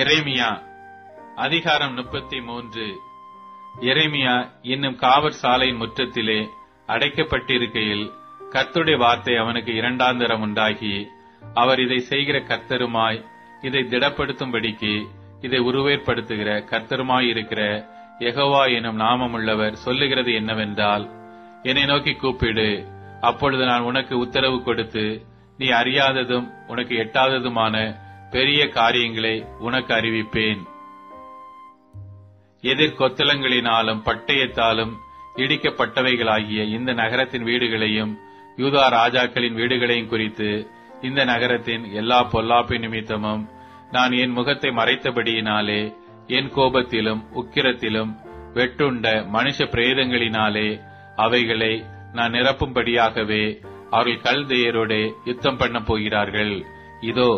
எரேமியா அதிகாரம் 33. எரேமியா இன்னும் காவற் சாலையின் முற்றத்திலே அடைக்கப்பட்டிருக்கையில் கர்த்தருடைய வார்த்தை அவனுக்கு இரண்டாந்தரம் உண்டாகி, அவர் இதை செய்கிற கர்த்தருமாய் இதை திடப்படுத்தும்படிக்கு இதை உருவேற்படுத்துகிற கர்த்தருமாயிருக்கிற யெகோவா எனும் நாமமுள்ளவர் சொல்லுகிறது என்னவென்றால், என்னை நோக்கி கூப்பிடு, அப்பொழுது நான் உனக்கு உத்தரவு கொடுத்து நீ அறியாததும் உனக்கு எட்டாததுமான பெரிய காரியங்களை உனக்கு அறிவிப்பேன். எதிர்கொத்தலங்களினாலும் பட்டயத்தாலும் இடிக்கப்பட்டவைகளாகிய இந்த நகரத்தின் வீடுகளையும் யூதா ராஜாக்களின் வீடுகளையும் குறித்து இந்த நகரத்தின் எல்லா பொல்லாப்பின் நிமித்தமும் நான் என் முகத்தை மறைத்தபடியினாலே என் கோபத்திலும் உக்கிரத்திலும் வெட்டுண்ட மனுஷ பிரேதங்களினாலே அவைகளை நான் நிரப்பும்படியாகவே அவர்கள் கல்தேயரோடு யுத்தம் பண்ண போகிறார்கள். இதோ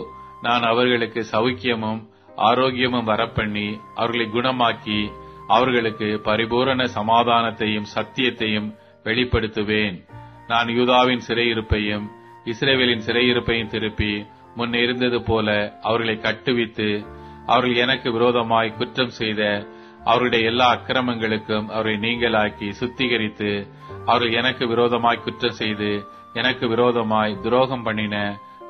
நான் அவர்களுக்கு சௌக்கியமும் ஆரோக்கியமும் வரப்பண்ணி அவர்களை குணமாக்கி அவர்களுக்கு பரிபூரண சமாதானத்தையும் சத்தியத்தையும் வெளிப்படுத்துவேன். நான் யூதாவின் சிறையிருப்பையும் இஸ்ரவேலின் சிறையிருப்பையும் திருப்பி முன் இருந்தது போல அவர்களை கட்டுவித்து அவர்கள் எனக்கு விரோதமாய் குற்றம் செய்த அவருடைய எல்லா அக்கிரமங்களுக்கும் அவரை நீங்களாக்கி சுத்திகரித்து அவர்கள் எனக்கு விரோதமாய் குற்றம் செய்து எனக்கு விரோதமாய் துரோகம் பண்ணின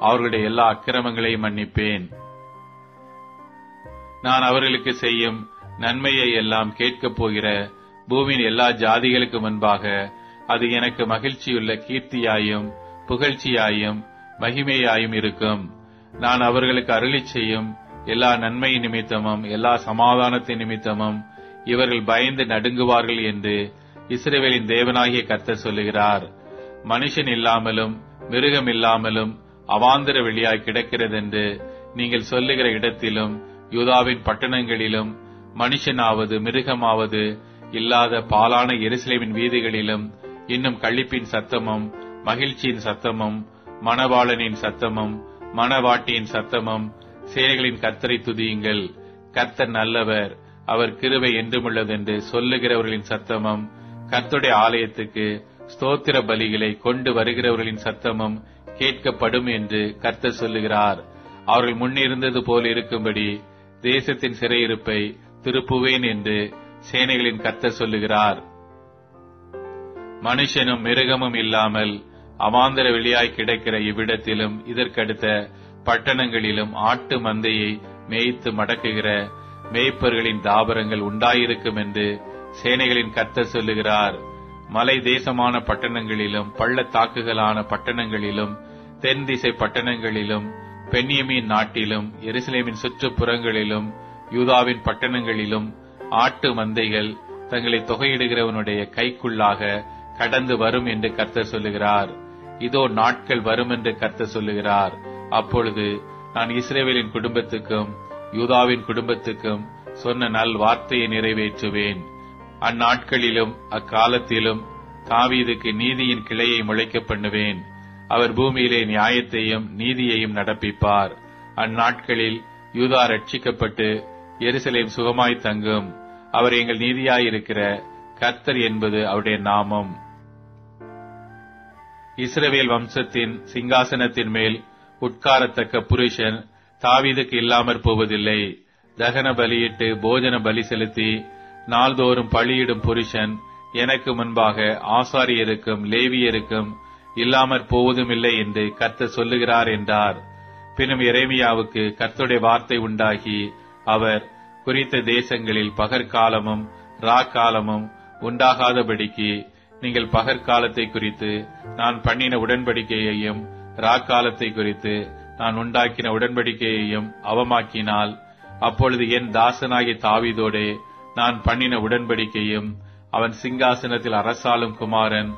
அவர்களுடைய எல்லா அக்கிரமங்களையும் மன்னிப்பேன். நான் அவர்களுக்கு செய்யும் நன்மையை எல்லாம் கேட்கப் போகிற பூமியின் எல்லா ஜாதிகளுக்கு முன்பாக அது எனக்கு மகிழ்ச்சியுள்ள கீர்த்தியாயும் புகழ்ச்சியாயும் மகிமையாயும் இருக்கும். நான் அவர்களுக்கு அருளிச் செய்யும் எல்லா நன்மை நிமித்தமும் எல்லா சமாதானத்தின் நிமித்தமும் இவர்கள் பயந்து நடுங்குவார்கள் என்று இஸ்ரவேலின் தேவனாகிய கர்த்தர் சொல்லுகிறார். மனுஷன் இல்லாமலும் மிருகம் இல்லாமலும் அவாந்தர வெளியாய் கிடக்கிறதென்று நீங்கள் சொல்லுகிற இடத்திலும் யூதாவின் பட்டணங்களிலும் மனுஷனாவது மிருகமாவது இல்லாத பாலான எருசலேமின் வீதிகளிலும் இன்னும் களிப்பின் சத்தமும் மகிழ்ச்சியின் சத்தமும் மணவாளனின் சத்தமும் மணவாட்டியின் சத்தமும் சேனைகளின் கர்த்தரை துதியுங்கள், கர்த்தர் நல்லவர், அவர் கிருபை என்றுமுள்ளதென்று சொல்லுகிறவர்களின் சத்தமும் கர்த்தருடைய ஆலயத்துக்கு ஸ்தோத்திர பலிகளை கொண்டு வருகிறவர்களின் சத்தமும் கேட்கப்படும் என்று கர்த்தர் சொல்லுகிறார். அவர்கள் முன்னிருந்தது போல் இருக்கும்படி தேசத்தின் சிறையிருப்பை திருப்புவேன் என்று சேனைகளின் கர்த்தர் சொல்லுகிறார். மனுஷனும் மிருகமும் இல்லாமல் அவாந்தர வெளியாய் கிடக்கிற இவ்விடத்திலும் இதற்கடுத்த பட்டணங்களிலும் ஆட்டு மந்தையை மேய்த்து மடக்குகிற மேய்ப்பர்களின் தாபரங்கள் உண்டாயிருக்கும் என்று சேனைகளின் கர்த்தர் சொல்லுகிறார். மலை தேசமான பட்டணங்களிலும் பள்ளத்தாக்குகளான பட்டணங்களிலும் தென் திசை பட்டணங்களிலும் பென்யமீன் நாட்டிலும் எருசலேமின் சுற்றுப்புறங்களிலும் யூதாவின் பட்டணங்களிலும் ஆட்டு மந்தைகள் தங்களை தொகையிடுகிறவனுடைய கைக்குள்ளாக கடந்து வரும் என்று கர்த்தர் சொல்லுகிறார். இதோ நாட்கள் வரும் என்று கர்த்தர் சொல்லுகிறார். அப்பொழுது நான் இஸ்ரவேலின் குடும்பத்துக்கும் யூதாவின் குடும்பத்துக்கும் சொன்ன நல் வார்த்தையை நிறைவேற்றுவேன். அந்நாட்களிலும் அக்காலத்திலும் தாவீதுக்கு நீதியின் கிளையை முளைக்க பண்ணுவேன். அவர் பூமியிலே நியாயத்தையும் நீதியையும் நடப்பிப்பார். அந்நாட்களில் யூதா ரட்சிக்கப்பட்டு எருசலேம் சுகமாய் தங்கும். அவர் எங்கள் நீதியாயிருக்கிற கர்த்தர் என்பது அவருடைய நாமம். இஸ்ரவேல் வம்சத்தின் சிங்காசனத்தின் மேல் உட்காரத்தக்க புருஷன் தாவீதுக்கு இல்லாமற் போவதில்லை. தகன பலியிட்டு போஜன பலி செலுத்தி நாள்தோறும் பலியிடும் புருஷன் எனக்கு முன்பாக ஆசாரியருக்கும் லேவியருக்கும் இல்லாமற் போவதுமில்லை என்று கர்த்தர் சொல்லுகிறார் என்றார். பின்னும் எரேமியாவுக்கு கர்த்தருடைய வார்த்தை உண்டாகி, அவர் குறித்த தேசங்களில் பகற்காலமும் ராக்காலமும் உண்டாகாதபடிக்கு நீங்கள் பகற்காலத்தை குறித்து நான் பண்ணின உடன்படிக்கையையும் ராக்காலத்தை குறித்து நான் உண்டாக்கின உடன்படிக்கையையும் அவமாக்கினால், அப்பொழுது என் தாசனாகிய தாவீதோடே நான் பண்ணின உடன்படிக்கையும் அவன் சிங்காசனத்தில் அரசாளும் குமாரன்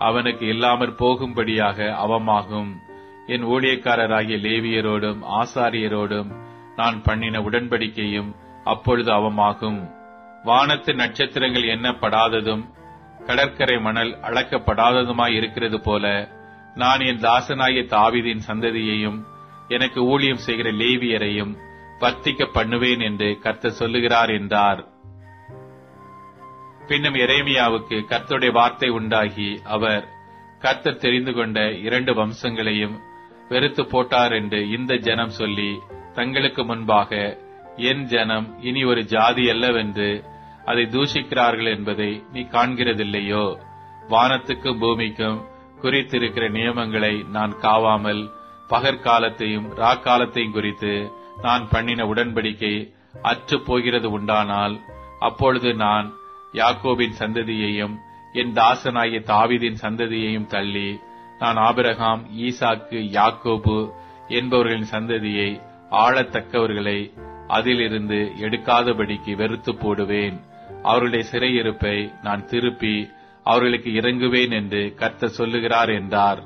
அவனுக்கு இல்லாமற் போகும்படியாக அவமாகும். என் ஊழியக்காரராகிய லேவியரோடும் ஆசாரியரோடும் நான் பண்ணின உடன்படிக்கையும் அப்பொழுது அவமாகும். வானத்து நட்சத்திரங்கள் எண்ணப்படாததும் கடற்கரை மணல் அளக்கப்படாததுமாய் இருக்கிறது போல நான் என் தாசனாகிய தாவீதின் சந்ததியையும் எனக்கு ஊழியம் செய்கிற லேவியரையும் வர்த்திக்க பண்ணுவேன் என்று கர்த்தர் சொல்லுகிறார் என்றார். பின்னும் எரேமியாவுக்கு கர்த்தருடைய வார்த்தை உண்டாகி, அவர் கர்த்தர் தெரிந்து கொண்ட 2 வம்சங்களையும் வெறுத்து போட்டார் என்று இந்த ஜனம் சொல்லி தங்களுக்கு முன்பாக என் ஜனம் இனி ஒரு ஜாதி அல்லவென்று அதை தூஷிக்கிறார்கள் என்பதை நீ காண்கிறதில்லையோ? வானத்துக்கும் பூமிக்கும் குறித்திருக்கிற நியமங்களை நான் காவாமல் பகற்காலத்தையும் ராக்காலத்தையும் குறித்து நான் பண்ணின உடன்படிக்கை அற்று போகிறது உண்டானால், அப்பொழுது நான் யாக்கோபின் சந்ததியையும் என் தாசனாகிய தாவீதின் சந்ததியையும் தள்ளி, நான் ஆபிரகாம், ஈசாக்கு, யாக்கோபு என்பவர்களின் சந்ததியை ஆளத்தக்கவர்களை அதிலிருந்து எடுக்காதபடிக்கு வெறுத்து போடுவேன். அவர்களுடைய சிறையிருப்பை நான் திருப்பி அவர்களுக்கு இறங்குவேன் என்று கர்த்தர் சொல்லுகிறார் என்றார்.